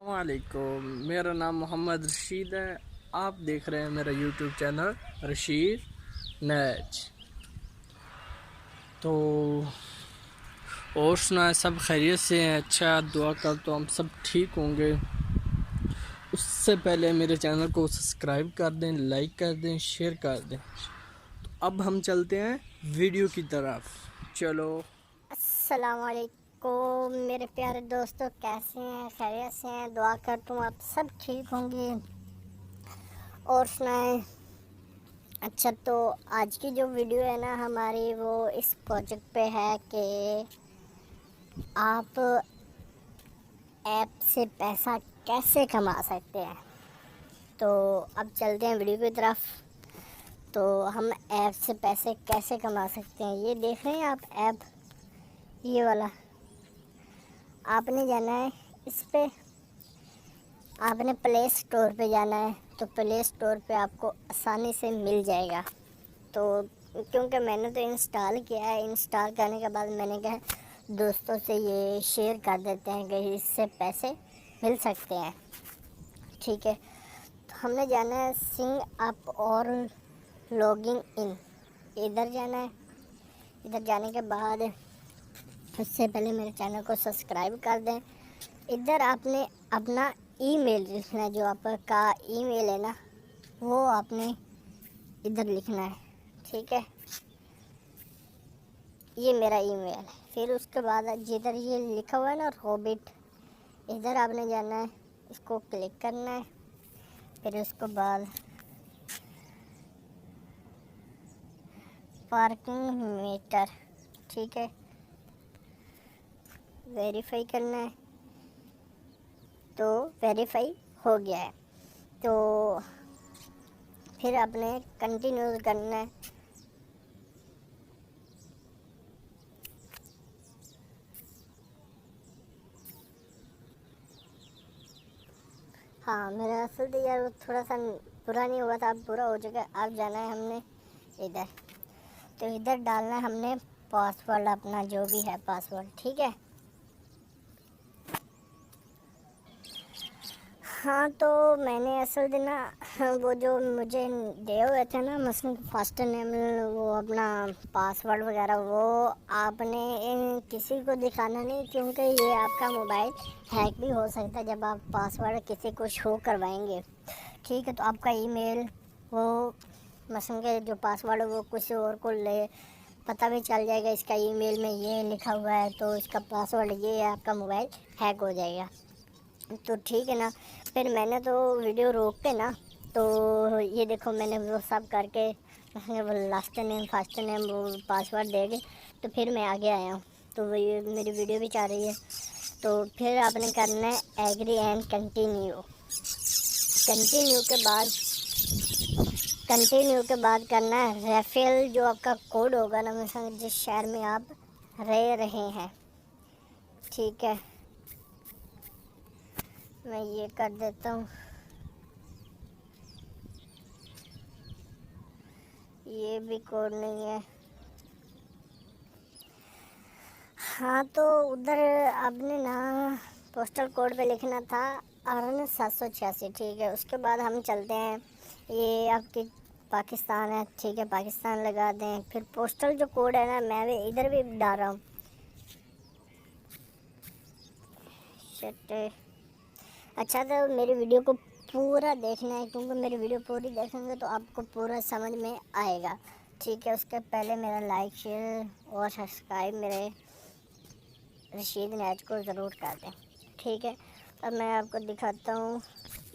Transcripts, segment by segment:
वालेकुम, मेरा नाम मोहम्मद रशीद है। आप देख रहे हैं मेरा यूट्यूब चैनल रशीद नैच। तो और सुनाए, सब खैरियत से हैं? अच्छा, दुआ कर तो हम सब ठीक होंगे। उससे पहले मेरे चैनल को सब्सक्राइब कर दें, लाइक कर दें, शेयर कर दें। तो अब हम चलते हैं वीडियो की तरफ। चलो। अस्सलाम वालेकुम मेरे प्यारे दोस्तों, कैसे हैं? खैरियत से हैं? दुआ करता हूँ आप सब ठीक होंगे। और सुनाएं। अच्छा, तो आज की जो वीडियो है ना हमारी, वो इस प्रोजेक्ट पे है कि आप ऐप से पैसा कैसे कमा सकते हैं। तो अब चलते हैं वीडियो की तरफ। तो हम ऐप से पैसे कैसे कमा सकते हैं, ये देख रहे हैं आप ऐप, ये वाला। आपने जाना है इस पे, आपने प्ले स्टोर पे जाना है। तो प्ले स्टोर पे आपको आसानी से मिल जाएगा। तो क्योंकि मैंने तो इंस्टॉल किया है, इंस्टॉल करने के बाद मैंने कहा दोस्तों से ये शेयर कर देते हैं कि इससे पैसे मिल सकते हैं। ठीक है, तो हमने जाना है सिंग अप और लॉगिंग इन, इधर जाना है। इधर जाने के बाद उससे पहले मेरे चैनल को सब्सक्राइब कर दें। इधर आपने अपना ईमेल लिखना है, जो आपका ईमेल है ना, वो आपने इधर लिखना है। ठीक है, ये मेरा ईमेल है। फिर उसके बाद जिधर ये लिखा हुआ है ना हॉबिट, इधर आपने जाना है, इसको क्लिक करना है। फिर उसके बाद पार्किंग मीटर, ठीक है, वेरीफाई करना है। तो वेरीफाई हो गया है। तो फिर आपने कंटिन्यू करना है। हाँ, मेरा असल तो यार वो थोड़ा सा पूरा नहीं हुआ था, अब पूरा हो चुका है। अब जाना है हमने इधर। तो इधर डालना है हमने पासवर्ड, अपना जो भी है पासवर्ड। ठीक है। हाँ, तो मैंने असल में ना वो जो मुझे दिए हुए थे ना, मसलन फर्स्ट नेम, वो अपना पासवर्ड वगैरह, वो आपने किसी को दिखाना नहीं, क्योंकि ये आपका मोबाइल हैक भी हो सकता है जब आप पासवर्ड किसी को शो करवाएंगे। ठीक है, तो आपका ईमेल, वो मसलन के जो पासवर्ड है वो किसी और को ले पता भी चल जाएगा, इसका ईमेल में ये लिखा हुआ है तो इसका पासवर्ड ये है, आपका मोबाइल हैक हो जाएगा। तो ठीक है ना। फिर मैंने तो वीडियो रोक के ना, तो ये देखो मैंने वो सब करके वो लास्ट नेम फर्स्ट नेम वो पासवर्ड दे के, तो फिर मैं आगे आया हूँ। तो वो ये मेरी वीडियो भी चल रही है। तो फिर आपने करना है एग्री एंड कंटिन्यू। कंटिन्यू के बाद करना है रेफरल, जो आपका कोड होगा ना, मिसाल जिस शहर में आप रह रहे हैं। ठीक है, मैं ये कर देता हूँ, ये भी कोड नहीं है। हाँ, तो उधर आपने ना पोस्टल कोड पे लिखना था 786। ठीक है, उसके बाद हम चलते हैं, ये आपकी पाकिस्तान है। ठीक है, पाकिस्तान लगा दें। फिर पोस्टल जो कोड है ना, मैं भी इधर भी डाल रहा हूँ। अच्छा, तो मेरी वीडियो को पूरा देखना है, क्योंकि मेरी वीडियो पूरी देखेंगे तो आपको पूरा समझ में आएगा। ठीक है, उसके पहले मेरा लाइक, शेयर और सब्सक्राइब मेरे रशीद नैच को ज़रूर कर दें। ठीक है, अब मैं आपको दिखाता हूँ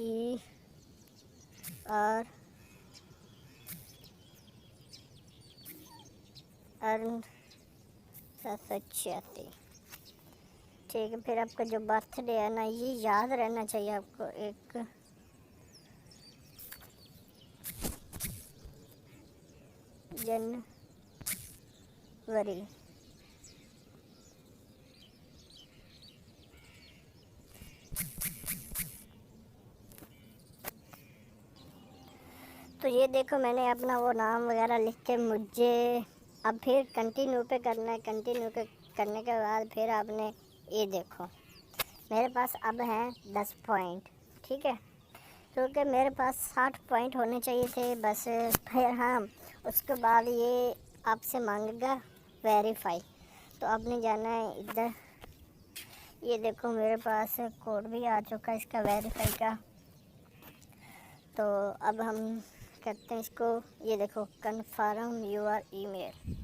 ER अर्न 786। ठीक है, फिर आपका जो बर्थडे है ना, ये याद रहना चाहिए आपको, 1 जनवरी। तो ये देखो मैंने अपना वो नाम वगैरह लिख के, मुझे अब फिर कंटिन्यू पे करना है। कंटिन्यू करने के बाद फिर आपने ये देखो, मेरे पास अब हैं 10 पॉइंट, ठीक है, क्योंकि मेरे पास 60 पॉइंट होने चाहिए थे बस। फिर हाँ, उसके बाद ये आपसे मांगेगा वेरीफाई, तो आपने जाना है इधर। ये देखो मेरे पास कोड भी आ चुका है इसका वेरीफाई का। तो अब हम करते हैं इसको, ये देखो कन्फर्म योर ईमेल।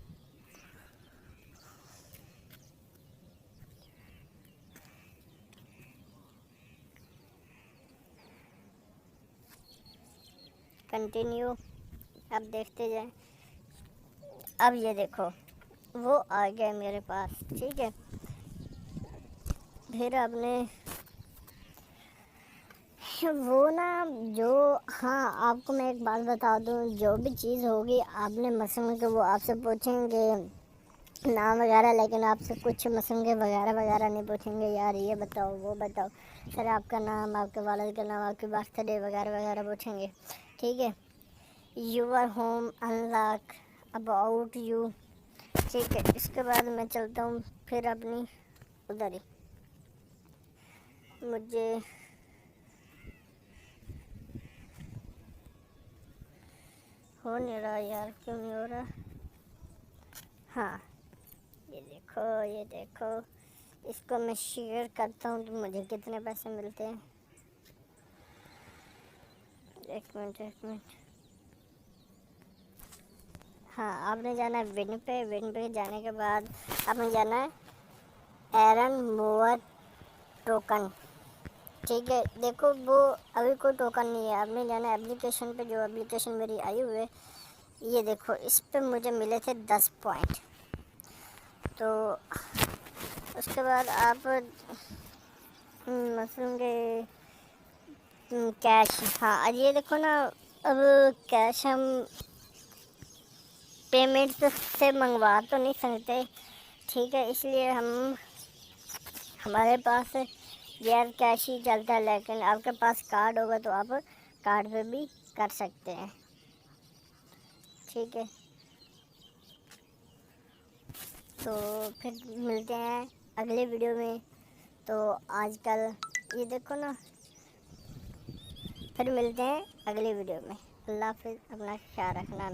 कंटिन्यू, अब देखते जाएं। अब ये देखो वो आ गया मेरे पास, ठीक है। फिर आपने वो ना जो, हाँ आपको मैं एक बात बता दूं, जो भी चीज़ होगी आपने मसलन के वो आपसे पूछेंगे नाम वगैरह, लेकिन आपसे कुछ मसलन के वगैरह वगैरह नहीं पूछेंगे, यार ये बताओ वो बताओ, सर आपका नाम, आपके वालिद का नाम, आपकी बर्थडे वगैरह वगैरह पूछेंगे, ठीक है। Your home unlock about you, ठीक है। इसके बाद मैं चलता हूँ फिर अपनी उधर ही। मुझे हो नहीं रहा यार, क्यों नहीं हो रहा। हाँ ये देखो, ये देखो, इसको मैं शेयर करता हूँ तो मुझे कितने पैसे मिलते हैं। एक मिनट एक मिनट। हाँ आपने जाना है विन पे, विन पे जाने के बाद आपने जाना है एरन मोअर टोकन, ठीक है। देखो वो अभी कोई टोकन नहीं है, आपने जाना है एप्लीकेशन पे, जो एप्लीकेशन मेरी आई हुई है, ये देखो इस पे मुझे मिले थे 10 पॉइंट। तो उसके बाद आप मसलन के कैश, हाँ अब ये देखो ना, अब कैश हम पेमेंट से मंगवा तो नहीं सकते, ठीक है, इसलिए हमारे पास यार कैश ही चलता है, लेकिन आपके पास कार्ड होगा तो आप कार्ड पे भी कर सकते हैं, ठीक है। तो फिर मिलते हैं अगले वीडियो में। तो आजकल ये देखो ना, फिर मिलते हैं अगले वीडियो में। अल्लाह हाफिज़, अपना ख्याल रखना।